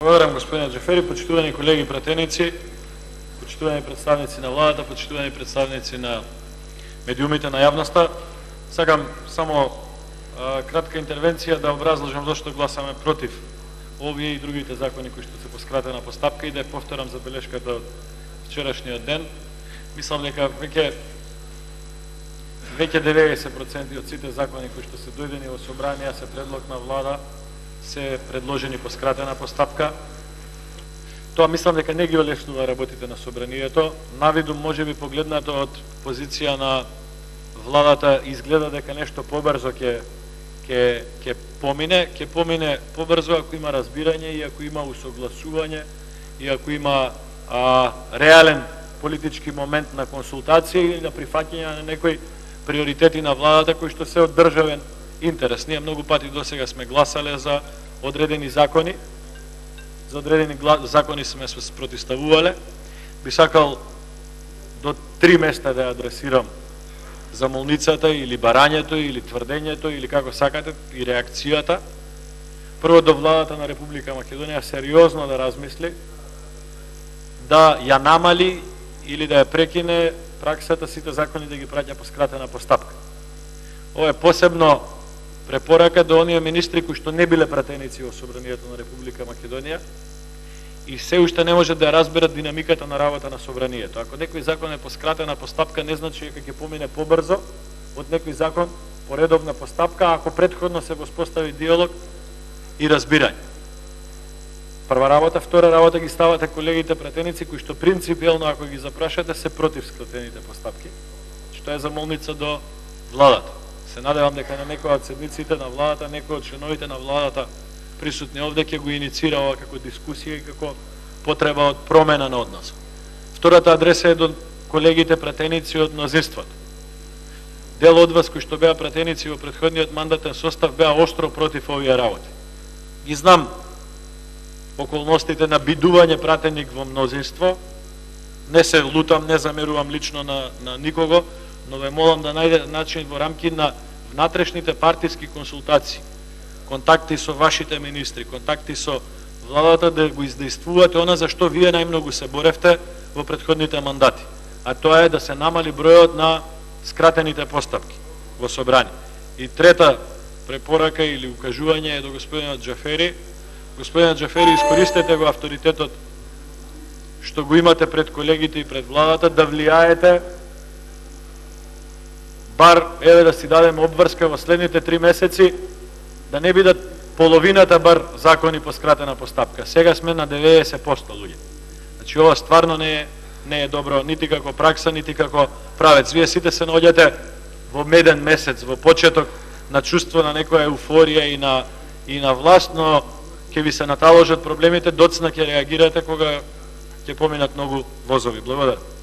Благодарам, господине Джафери, почитувани колеги пратеници, почитувани представници на владата, почитувани представници на медиумите на јавноста. Сакам само кратка интервенција да образложам зашто гласаме против овие и другите закони кои што се по скратена постапка и да ја повторам забелешката од вчерашниот ден. Мислам дека веќе 90% од сите закони кои што се дојдени во собрание се предлог на влада, се предложени по скратена постапка. Тоа мислам дека не ги олеснува работите на собранието. Навидум можеби погледнато од позиција на владата изгледа дека нешто побрзо ќе помине побрзо ако има разбирање и ако има усогласување и ако има реален политички момент на консултација или на прифаќање на некои приоритети на владата кои што се од државен интерес. Ние многу пати досега сме гласале за одредени закони, сме се спротивставувале. Би сакал до 3 места да ја адресирам замолницата или барањето или тврдењето или како сакате и реакцијата. Прво, до владата на Република Македонија сериозно да размисли да ја намали или да ја прекине праксата сите закони да ги праќа по скратена постапка. Ова е посебно препорака до оние министри кои што не биле пратеници во собранието на Република Македонија и се уште не можат да разберат динамиката на работа на собранието. Ако некој закон е по скратена постапка, не значи дека ќе помине побрзо од некој закон по редовна постапка, ако претходно се воспостави диалог и разбирање. Прва работа. Втора работа, ги ставате колегите пратеници кои што принципиелно, ако ги запрашате, се против скратените постапки, што е замолница до владата. Се надевам дека на некоја од седмиците на владата, некој од членовите на владата присутни овде ќе го иницира ова како дискусија и како потреба од промена на однос. Втората адреса е до колегите пратеници од мнозинството. Дел од вас кои што беа пратеници во претходниот мандатен состав беа оштро против овие работи. Ги знам околностите на бидување пратеник во мнозинство. Не се лутам, не замерувам лично на никого, но ве молам да најде начин во рамки на внатрешните партиски консултации, контакти со вашите министри, контакти со владата, да го издействувате она за што вие најмногу се боревте во претходните мандати, а тоа е да се намали бројот на скратените постапки во собрание. И трета препорака или укажување е до господинот Джафери. Господинот Джафери, искористете го авторитетот што го имате пред колегите и пред владата, да влијаете бар, еве да си дадем обврска во следните 3 месеци, да не бидат половината бар закони по скратена постапка. Сега сме на 90% луѓе. Значи ова стварно не е добро, нити како пракса, нити како правец. Вие сите се наоѓате во меден месец, во почеток на чувство на некоја еуфорија и на власт, но ќе ви се наталожат проблемите, доцна ќе реагирате кога ќе поминат многу возови. Благодарам.